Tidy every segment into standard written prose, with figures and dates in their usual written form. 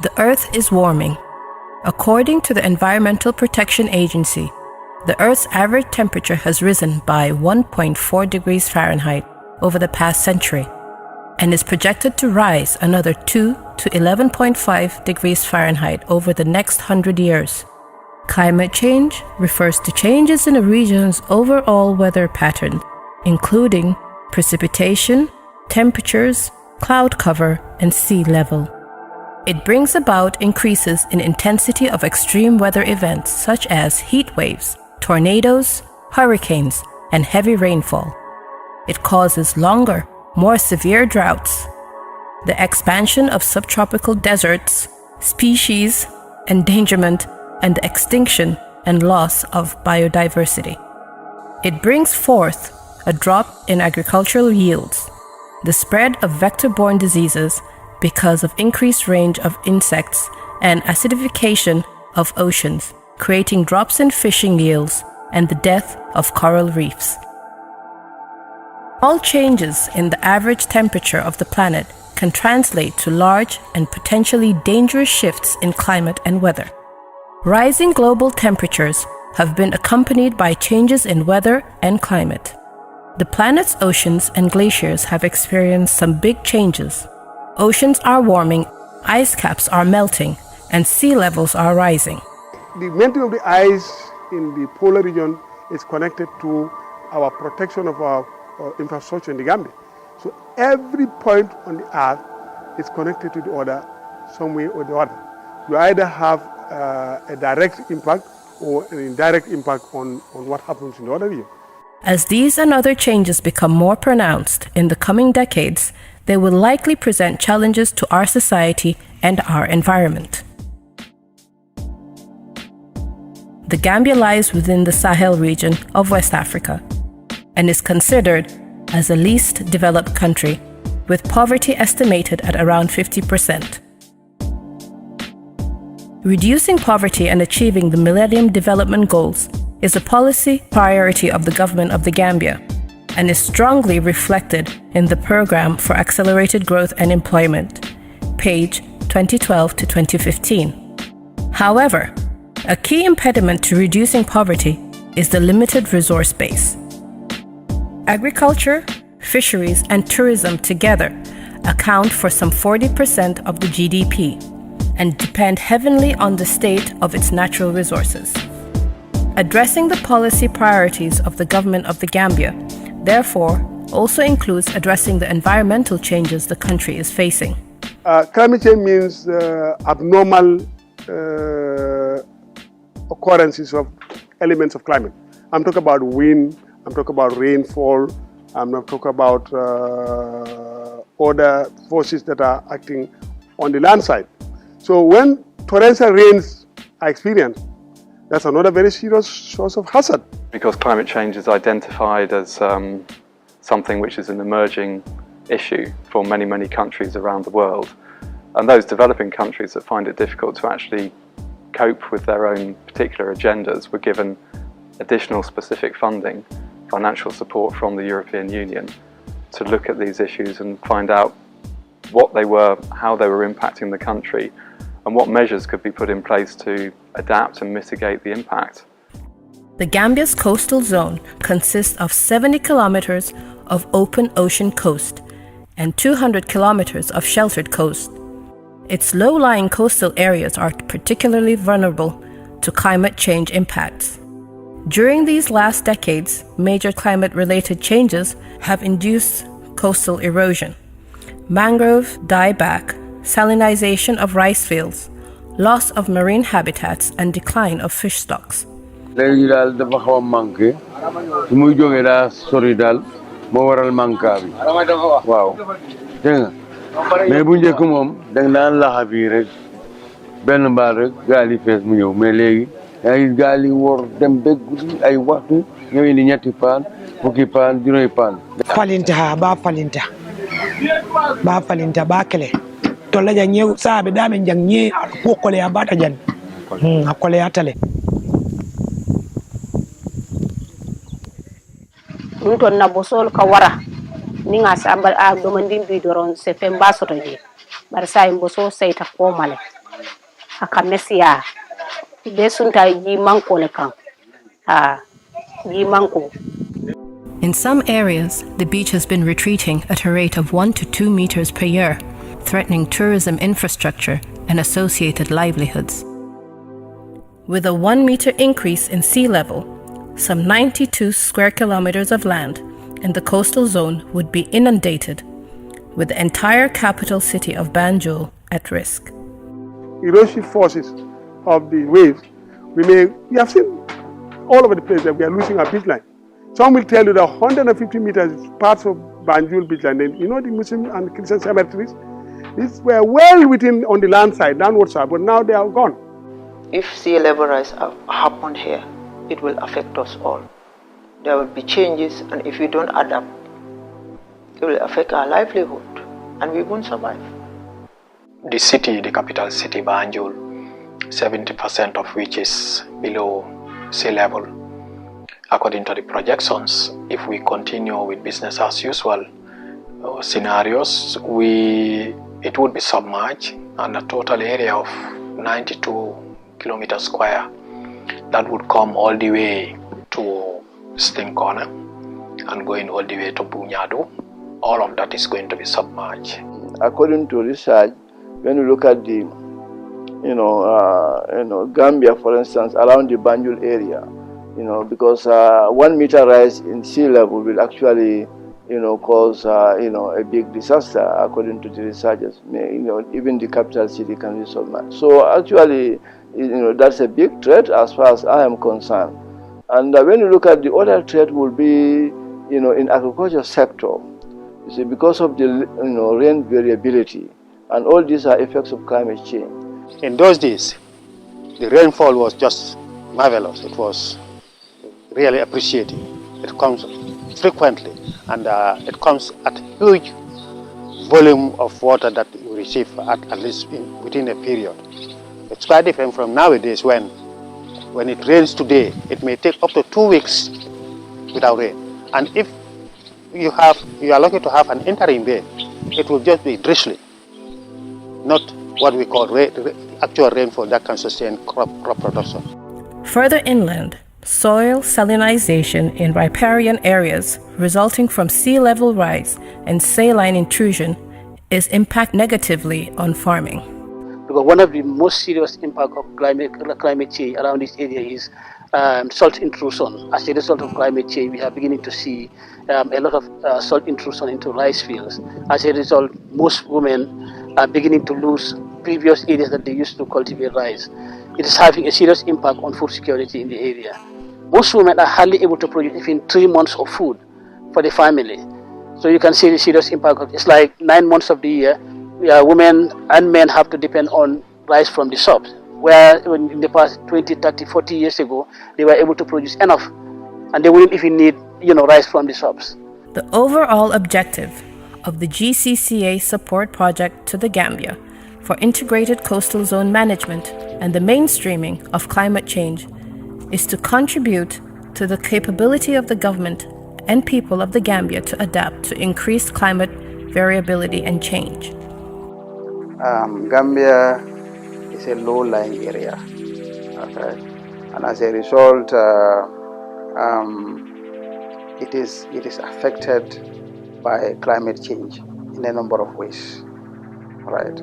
The Earth is warming. According to the Environmental Protection Agency, the Earth's average temperature has risen by 1.4 degrees Fahrenheit over the past century and is projected to rise another 2 to 11.5 degrees Fahrenheit over the next 100 years. Climate change refers to changes in a region's overall weather pattern, including precipitation, temperatures, cloud cover, and sea level. It brings about increases in intensity of extreme weather events such as heat waves, tornadoes, hurricanes, and heavy rainfall. It causes longer, more severe droughts, the expansion of subtropical deserts, species endangerment, and the extinction and loss of biodiversity. It brings forth a drop in agricultural yields, the spread of vector-borne diseases because of increased range of insects and acidification of oceans, creating drops in fishing yields and the death of coral reefs. All changes in the average temperature of the planet can translate to large and potentially dangerous shifts in climate and weather. Rising global temperatures have been accompanied by changes in weather and climate. The planet's oceans and glaciers have experienced some big changes. Oceans are warming, ice caps are melting, and sea levels are rising. The melting of the ice in the polar region is connected to our protection of our infrastructure in the Gambia. So every point on the earth is connected to the other some way or the other. You either have a direct impact or an indirect impact on what happens in the other region. As these and other changes become more pronounced in the coming decades, they will likely present challenges to our society and our environment. The Gambia lies within the Sahel region of West Africa and is considered as the least developed country, with poverty estimated at around 50%. Reducing poverty and achieving the Millennium Development Goals is a policy priority of the government of the Gambia and is strongly reflected in the Programme for Accelerated Growth and Employment, page 2012 to 2015. However, a key impediment to reducing poverty is the limited resource base. Agriculture, fisheries, and tourism together account for some 40% of the GDP and depend heavily on the state of its natural resources. Addressing the policy priorities of the government of the Gambia, therefore, also includes addressing the environmental changes the country is facing. Climate change means abnormal occurrences of elements of climate. I'm talking about wind, I'm talking about rainfall, I'm not talking about other forces that are acting on the land side. So when torrential rains are experienced, that's another very serious source of hazard. Because climate change is identified as something which is an emerging issue for many, many countries around the world. And those developing countries that find it difficult to actually cope with their own particular agendas were given additional specific funding, financial support from the European Union to look at these issues and find out what they were, how they were impacting the country, and what measures could be put in place to adapt and mitigate the impact. The Gambia's coastal zone consists of 70 kilometers of open ocean coast and 200 kilometers of sheltered coast. Its low-lying coastal areas are particularly vulnerable to climate change impacts. During these last decades, major climate-related changes have induced coastal erosion, mangrove dieback, salinization of rice fields, loss of marine habitats, and decline of fish stocks. léegi daal dafa xaw a manqué su muy jógee daa sori daal moo waral manqué bi waaw dégg nga mais bu njëkk moom da nga daan laxa fii rek benn mbaal rek gaal yi fees mu ñëw mais léegi yaa ngi gaal yi wor dem ba guddi ay waxtu ñëw indi ñetti paan fukki paan juróomi paan falinta ba falinta ba kele to la ñew saabe dame jang ñe ko ko le abata jan akole atale ton na bosol ka wara ni nga sambal a do mandin bi doron se fe mbasoto je bar say mboso sayta ko male aka mesiya be sunta ji manko le kan ji manko. In some areas, the beach has been retreating at a rate of 1 to 2 meters per year, threatening tourism infrastructure and associated livelihoods. With a 1 meter increase in sea level, some 92 square kilometers of land in the coastal zone would be inundated, with the entire capital city of Banjul at risk. Erosive forces of the waves, we have seen all over the place that we are losing our beach line. Some will tell you that 150 meters is parts of Banjul beach line. And you know the Muslim and Christian cemeteries? These were well within on the land side, downward side, but now they are gone. If sea level rise happened here, it will affect us all. There will be changes, and if we don't adapt, it will affect our livelihood, and we won't survive. The city, the capital city, Banjul, 70% of which is below sea level. According to the projections, if we continue with business as usual scenarios, it would be submerged, and a total area of 92 kilometers square that would come all the way to Sting Corner and going all the way to Bunyadu. All of that is going to be submerged. According to research, when you look at the Gambia, for instance, around the Banjul area, because 1 meter rise in sea level will actually cause a big disaster. According to the researchers, even the capital city can be submerged. So actually, that's a big threat as far as I am concerned. And when you look at the other threat, will be in agriculture sector. You see, because of the rain variability, and all these are effects of climate change. In those days, the rainfall was just marvelous. It was really appreciated. It comes frequently, and it comes at huge volume of water that you receive at least within a period. It's quite different from nowadays when it rains today, it may take up to 2 weeks without rain. And if you are lucky to have an interim rain, it will just be drizzling, not what we call actual rainfall that can sustain crop production. Further inland, soil salinization in riparian areas resulting from sea level rise and saline intrusion is impact negatively on farming. Because one of the most serious impact of climate change around this area is salt intrusion. As a result of climate change, we are beginning to see a lot of salt intrusion into rice fields. As a result, most women are beginning to lose previous areas that they used to cultivate rice. It is having a serious impact on food security in the area. Most women are hardly able to produce even 3 months of food for the family. So you can see the serious impact. It's like 9 months of the year, women and men have to depend on rice from the shops, where in the past 20, 30, 40 years ago, they were able to produce enough, and they wouldn't even need rice from the shops. The overall objective of the GCCA support project to the Gambia for integrated coastal zone management and the mainstreaming of climate change is to contribute to the capability of the government and people of the Gambia to adapt to increased climate variability and change. Gambia is a low-lying area, okay? And as a result, it is affected by climate change in a number of ways, right?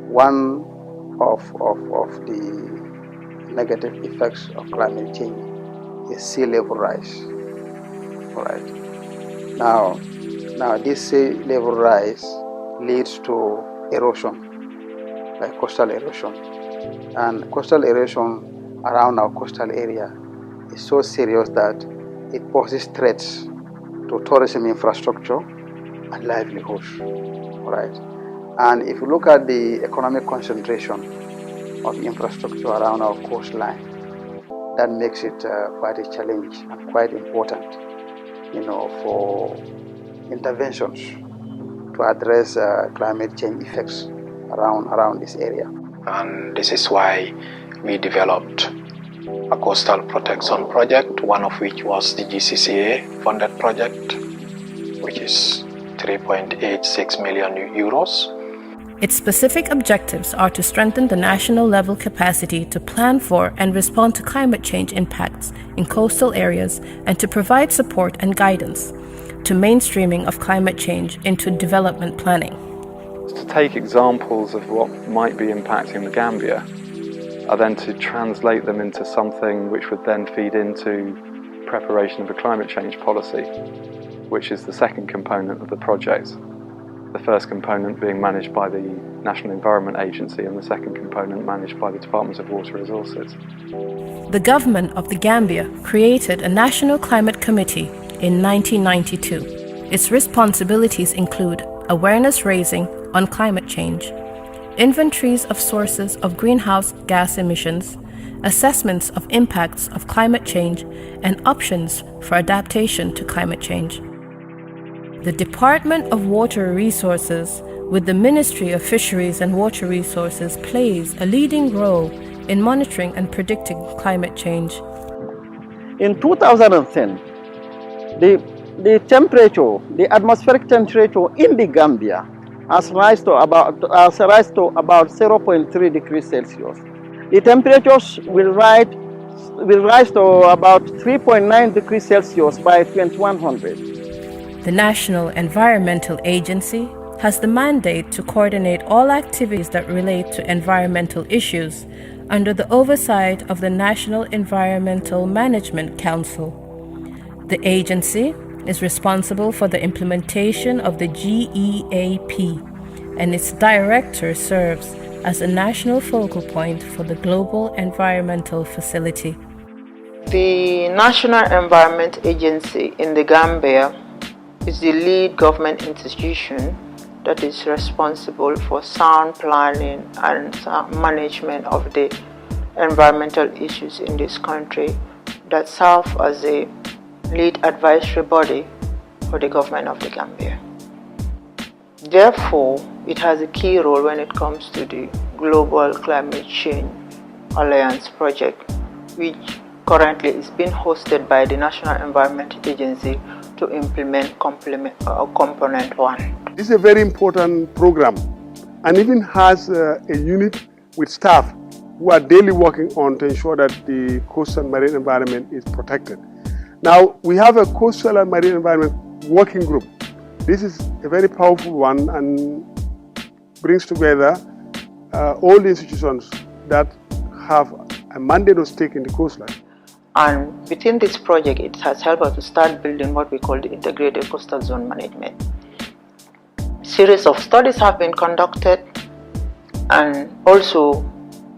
One of the negative effects of climate change is sea level rise, right? Now this sea level rise leads to erosion, like coastal erosion, and coastal erosion around our coastal area is so serious that it poses threats to tourism infrastructure and livelihoods, right? And if you look at the economic concentration of infrastructure around our coastline, that makes it quite a challenge and quite important, for interventions to address climate change effects around this area. And this is why we developed a coastal protection project, one of which was the GCCA funded project, which is 3.86 million euros. Its specific objectives are to strengthen the national level capacity to plan for and respond to climate change impacts in coastal areas and to provide support and guidance to mainstreaming of climate change into development planning. To take examples of what might be impacting the Gambia, and then to translate them into something which would then feed into preparation of a climate change policy, which is the second component of the project. The first component being managed by the National Environment Agency and the second component managed by the Department of Water Resources. The government of the Gambia created a National Climate Committee in 1992. Its responsibilities include awareness raising on climate change, inventories of sources of greenhouse gas emissions, assessments of impacts of climate change, and options for adaptation to climate change. The Department of Water Resources, with the Ministry of Fisheries and Water Resources, plays a leading role in monitoring and predicting climate change. In 2010, the temperature, the atmospheric temperature in the Gambia has rise to about 0.3 degrees Celsius. The temperatures will rise to about 3.9 degrees Celsius by 2100. The National Environmental Agency has the mandate to coordinate all activities that relate to environmental issues under the oversight of the National Environmental Management Council. The agency is responsible for the implementation of the GEAP, and its director serves as a national focal point for the Global Environmental Facility. The National Environment Agency in the Gambia is the lead government institution that is responsible for sound planning and management of the environmental issues in this country, that serve as a lead advisory body for the government of the Gambia. Therefore, it has a key role when it comes to the Global Climate Change Alliance project, which currently is being hosted by the National Environment Agency to implement component 1. This is a very important program, and even has a unit with staff who are daily working on to ensure that the coastal marine environment is protected. Now, we have a coastal and marine environment working group. This is a very powerful one and brings together all the institutions that have a mandate of stake in the coastline. And within this project, it has helped us to start building what we call the integrated coastal zone management. Series of studies have been conducted, and also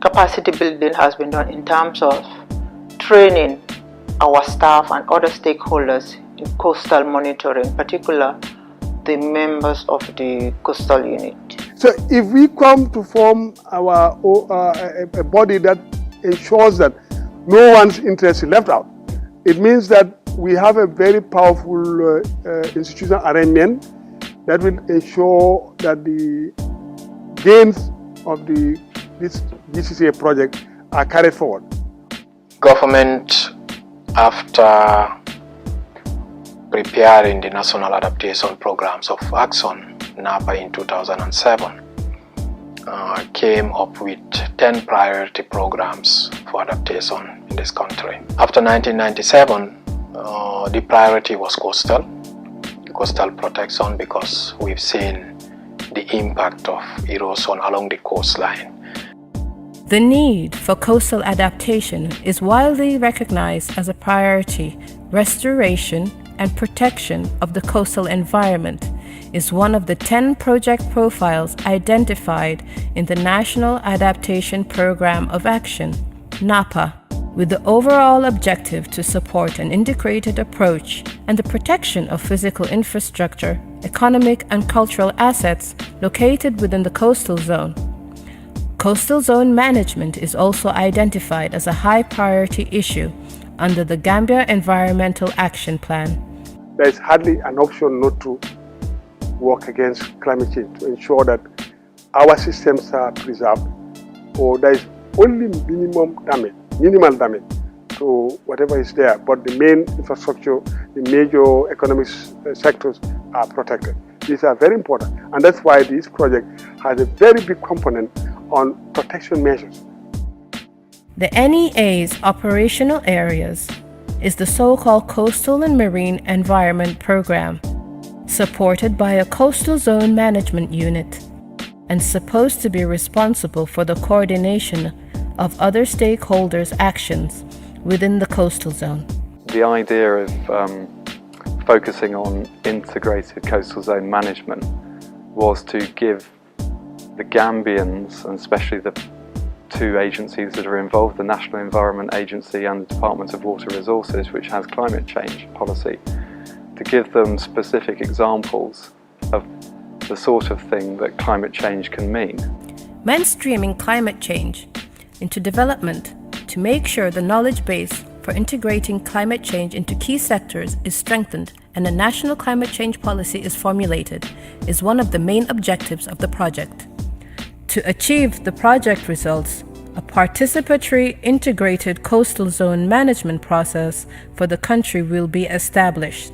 capacity building has been done in terms of training our staff and other stakeholders in coastal monitoring, in particular the members of the coastal unit. So if we come to form a body that ensures that no one's interest is left out, it means that we have a very powerful institutional arrangement that will ensure that the gains of this GCCA project are carried forward. Government, after preparing the National Adaptation Programs of Action, NAPA, in 2007, came up with 10 priority programs for adaptation in this country. After 1997, the priority was coastal protection, because we've seen the impact of erosion along the coastline. The need for coastal adaptation is widely recognized as a priority. Restoration and protection of the coastal environment is one of the 10 project profiles identified in the National Adaptation Program of Action, NAPA, with the overall objective to support an integrated approach and the protection of physical infrastructure, economic and cultural assets located within the coastal zone. Coastal zone management is also identified as a high priority issue under the Gambia Environmental Action Plan. There is hardly an option not to work against climate change, to ensure that our systems are preserved, or there is only minimal damage to whatever is there, but the main infrastructure, the major economic sectors are protected. These are very important, and that's why this project has a very big component on protection measures. The NEA's operational areas is the so-called Coastal and Marine Environment Program, supported by a Coastal Zone Management Unit, and supposed to be responsible for the coordination of other stakeholders' actions within the coastal zone. The idea of focusing on integrated coastal zone management was to give the Gambians, and especially the two agencies that are involved, the National Environment Agency and the Department of Water Resources, which has climate change policy, to give them specific examples of the sort of thing that climate change can mean. Mainstreaming climate change into development to make sure the knowledge base for integrating climate change into key sectors is strengthened and a national climate change policy is formulated is one of the main objectives of the project. To achieve the project results, a participatory integrated coastal zone management process for the country will be established,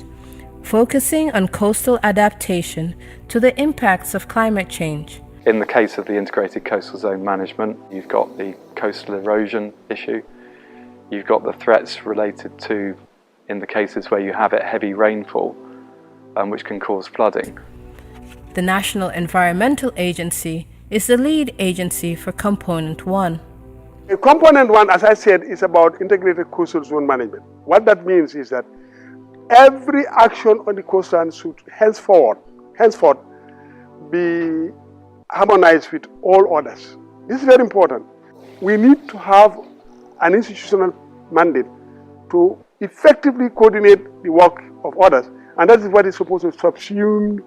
focusing on coastal adaptation to the impacts of climate change. In the case of the integrated coastal zone management, you've got the coastal erosion issue, you've got the threats related to, in the cases where you have it, heavy rainfall, which can cause flooding. The National Environmental Agency is the lead agency for Component 1. Component 1, as I said, is about integrated coastal zone management. What that means is that every action on the coastline should henceforth be harmonized with all others. This is very important. We need to have an institutional mandate to effectively coordinate the work of others, and that is what is supposed to subsume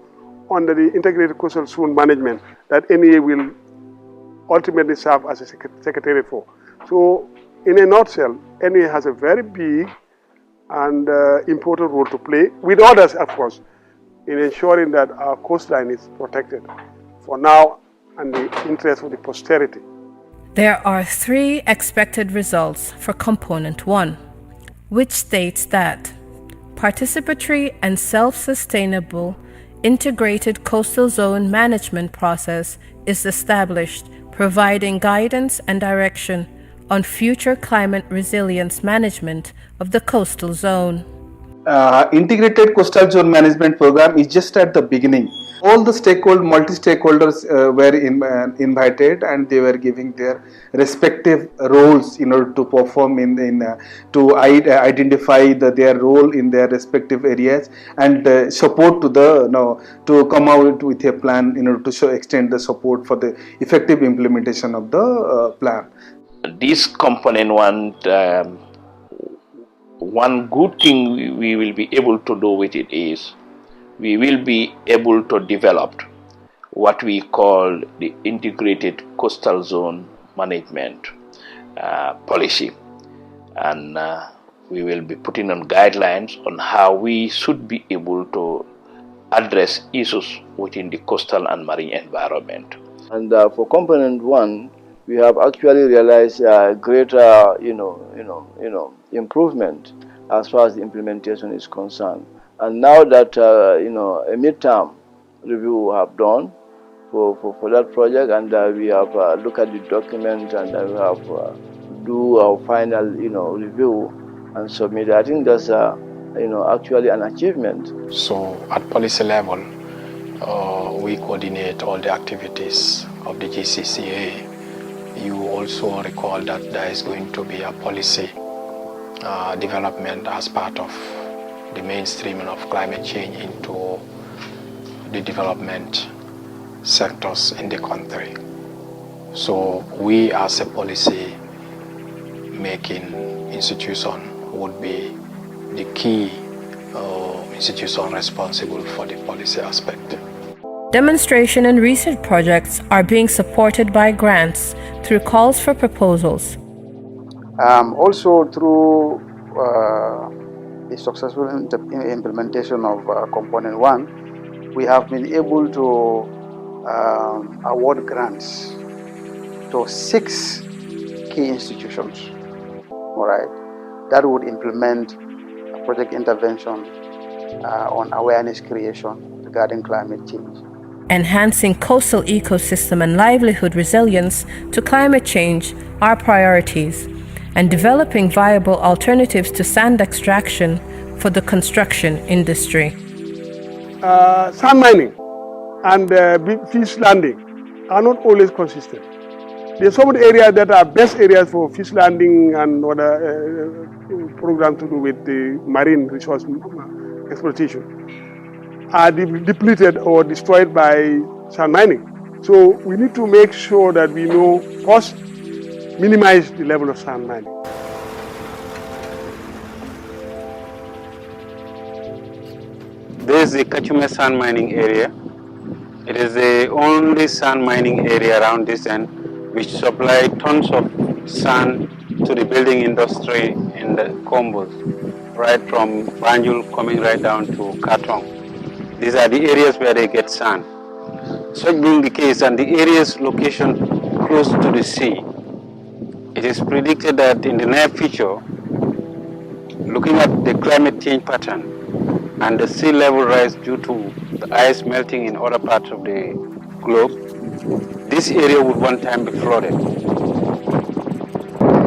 under the integrated coastal zone management that NEA will ultimately serve as a secretariat for. So, in a nutshell, NEA has a very big and important role to play, with others, of course, in ensuring that our coastline is protected for now and the interest of the posterity. There are 3 expected results for Component 1, which states that participatory and self-sustainable integrated coastal zone management process is established, providing guidance and direction on future climate resilience management of the coastal zone. Integrated coastal zone management program is just at the beginning. All the multi-stakeholders were invited, and they were giving their respective roles in order to perform to identify their role in their respective areas and support to come out with a plan in order to extend the support for the effective implementation of the plan. This component one good thing we will be able to do with it is we will be able to develop what we call the integrated coastal zone management policy, and we will be putting on guidelines on how we should be able to address issues within the coastal and marine environment. And for component 1, we have actually realized greater, improvement as far as the implementation is concerned. And now that a midterm review we have done for that project, and we have looked at the document, and we have do our final review and submit. I think that's actually an achievement. So at policy level, we coordinate all the activities of the GCCA. You also recall that there is going to be a policy development as part of the mainstreaming of climate change into the development sectors in the country. So we as a policy making institution would be the key institution responsible for the policy aspect. Demonstration and research projects are being supported by grants through calls for proposals. Also through the successful implementation of Component 1, we have been able to award grants to 6 key institutions, all right, that would implement project intervention on awareness creation regarding climate change. enhancing coastal ecosystem and livelihood resilience to climate change are priorities, and developing viable alternatives to sand extraction for the construction industry. Sand mining and fish landing are not always consistent. There are so many areas that are best areas for fish landing and other programs to do with the marine resource exploitation are depleted or destroyed by sand mining. So we need to make sure that we know first, minimize the level of sand mining. This is the Kachume sand mining area. It is the only sand mining area around this end which supply tons of sand to the building industry in the Combos, right from Banjul coming right down to Katong. These are the areas where they get sand. Such being the case, and the area's location close to the sea, it is predicted that in the near future, looking at the climate change pattern and the sea level rise due to the ice melting in other parts of the globe, this area would one time be flooded.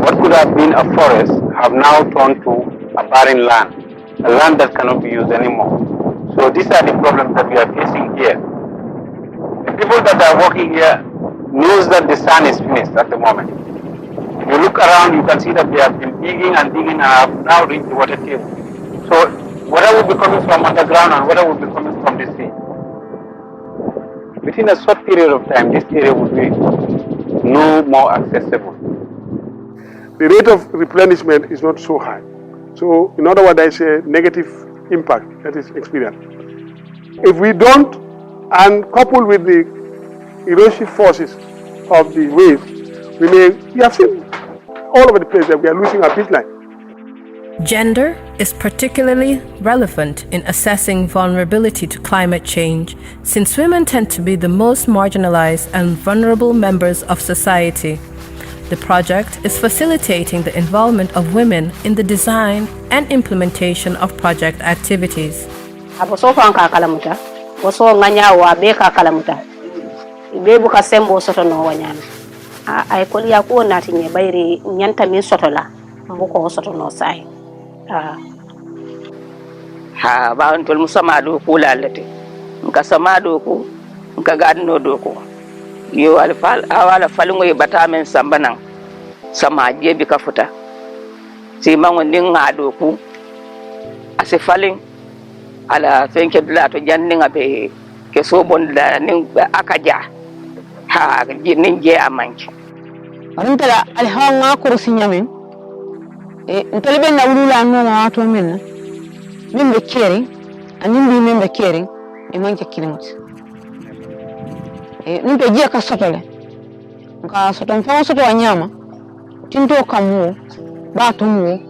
What could have been a forest have now turned to a barren land, a land that cannot be used anymore. So these are the problems that we are facing here. The people that are working here knows that the sun is finished at the moment. If you look around, you can see that they have been digging and digging and have now reached the water table. So water will be coming from underground and water will be coming from the sea. Within a short period of time, this area would be no more accessible. The rate of replenishment is not so high. So in other words, there is a negative impact that is experienced. If we don't, and coupled with the erosive forces of the waves, we have seen all over the place that we are losing our beachline. Gender is particularly relevant in assessing vulnerability to climate change, since women tend to be the most marginalized and vulnerable members of society. The project is facilitating the involvement of women in the design and implementation of project activities. Ha ba ntol musamado kula lete nka samado ko nka gadno doko yo alfal awala falungo yebata men sambanan sama jebi kafuta si mango ndinga ku ase falin ala fenke dula to janninga be ke so bonda nin akaja ha nin je amanki antala alhanga kursi nyamen ntalibe na ulula no wato men be caring anin bi men be caring e manke kilimut nto je ka sotole nka soton fa soto wanyama tinto kamu batumu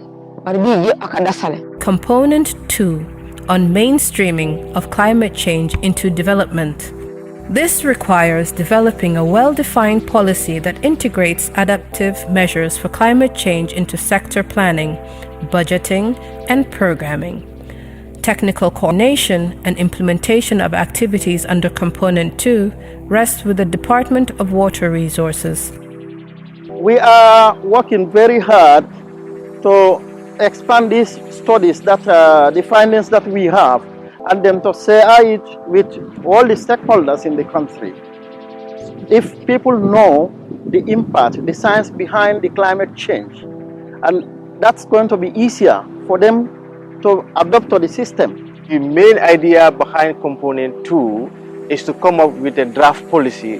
barbi je akadasale. Component 2 on mainstreaming of climate change into development. This requires developing a well-defined policy that integrates adaptive measures for climate change into sector planning, budgeting, and programming. Technical coordination and implementation of activities under Component 2 rests with the Department of Water Resources. We are working very hard to expand these studies, that the findings that we have, and then to share it with all the stakeholders in the country. If people know the impact, the science behind the climate change, and that's going to be easier for them to adopt to the system. The main idea behind Component 2 is to come up with a draft policy,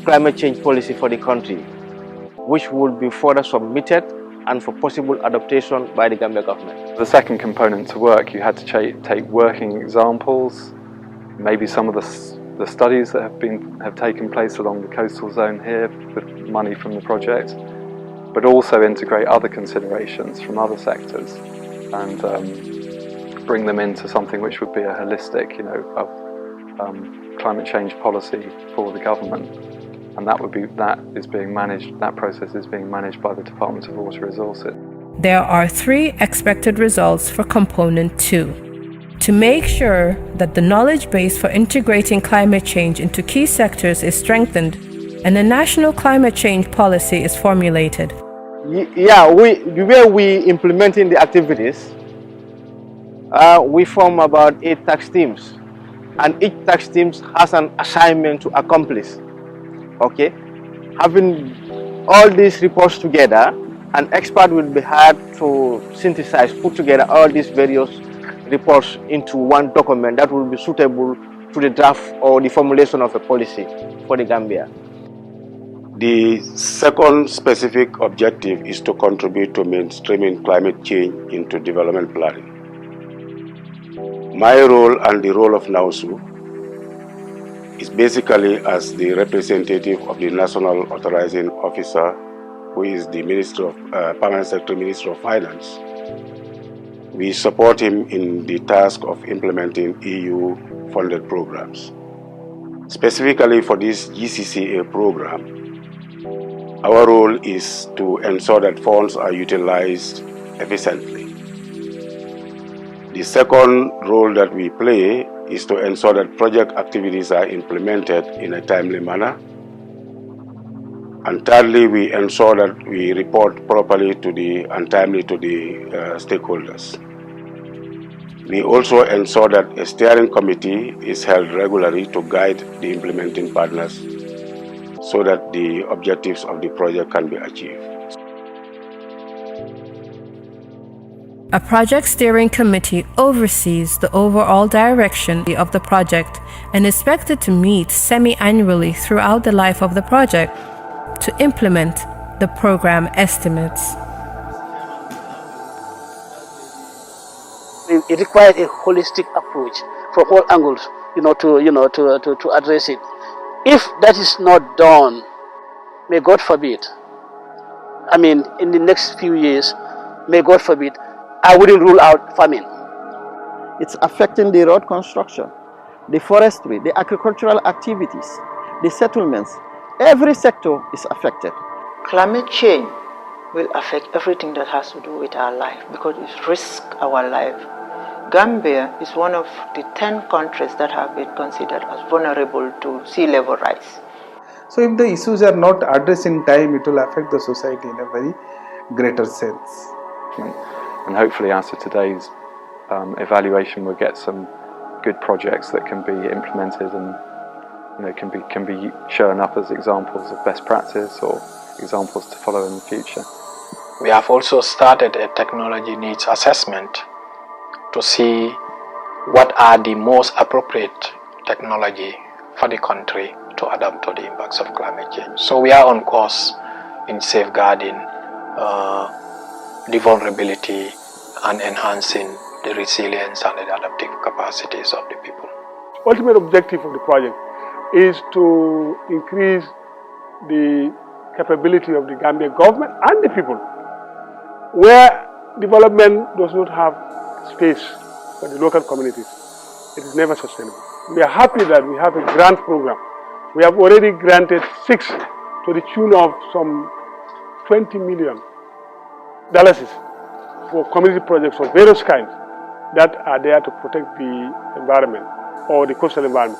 climate change policy for the country, which will be further submitted and for possible adaptation by the Gambia government. The second component to work, you had to take working examples, maybe some of the studies that have taken place along the coastal zone here with money from the project, but also integrate other considerations from other sectors and bring them into something which would be a holistic, climate change policy for the government. And that process is being managed by the Department of Water Resources. There are 3 expected results for Component 2. to make sure that the knowledge base for integrating climate change into key sectors is strengthened and a national climate change policy is formulated. Yeah, the way we implementing the activities, we form about 8 task teams, and each task team has an assignment to accomplish. Okay, having all these reports together, an expert will be hired to synthesize, put together all these various reports into one document that will be suitable to the draft or the formulation of a policy for the Gambia. The second specific objective is to contribute to mainstreaming climate change into development planning. My role and the role of NAUSU is basically as the representative of the National Authorizing Officer, who is the Permanent Secretary Minister of Finance. We support him in the task of implementing EU-funded programs. Specifically for this GCCA program, our role is to ensure that funds are utilized efficiently. The second role that we play is to ensure that project activities are implemented in a timely manner. And thirdly, we ensure that we report properly and timely to the stakeholders. We also ensure that a steering committee is held regularly to guide the implementing partners so that the objectives of the project can be achieved. A project steering committee oversees the overall direction of the project and is expected to meet semi-annually throughout the life of the project to implement the program estimates. It requires a holistic approach from all angles, to address it. If that is not done, may God forbid, in the next few years, may God forbid, I wouldn't rule out famine. It's affecting the road construction, the forestry, the agricultural activities, the settlements. Every sector is affected. Climate change will affect everything that has to do with our life because it risks our life. Gambia is one of the 10 countries that have been considered as vulnerable to sea level rise. So if the issues are not addressed in time, it will affect the society in a very greater sense. And hopefully after today's evaluation we'll get some good projects that can be implemented and can be shown up as examples of best practice or examples to follow in the future. We have also started a technology needs assessment to see what are the most appropriate technology for the country to adapt to the impacts of climate change. So we are on course in safeguarding the vulnerability and enhancing the resilience and the adaptive capacities of the people. Ultimate objective of the project is to increase the capability of the Gambia government and the people. Where development does not have space for the local communities, it is never sustainable. We are happy that we have a grant program. We have already granted 6 to the tune of some $20 million for community projects of various kinds that are there to protect the environment or the coastal environment.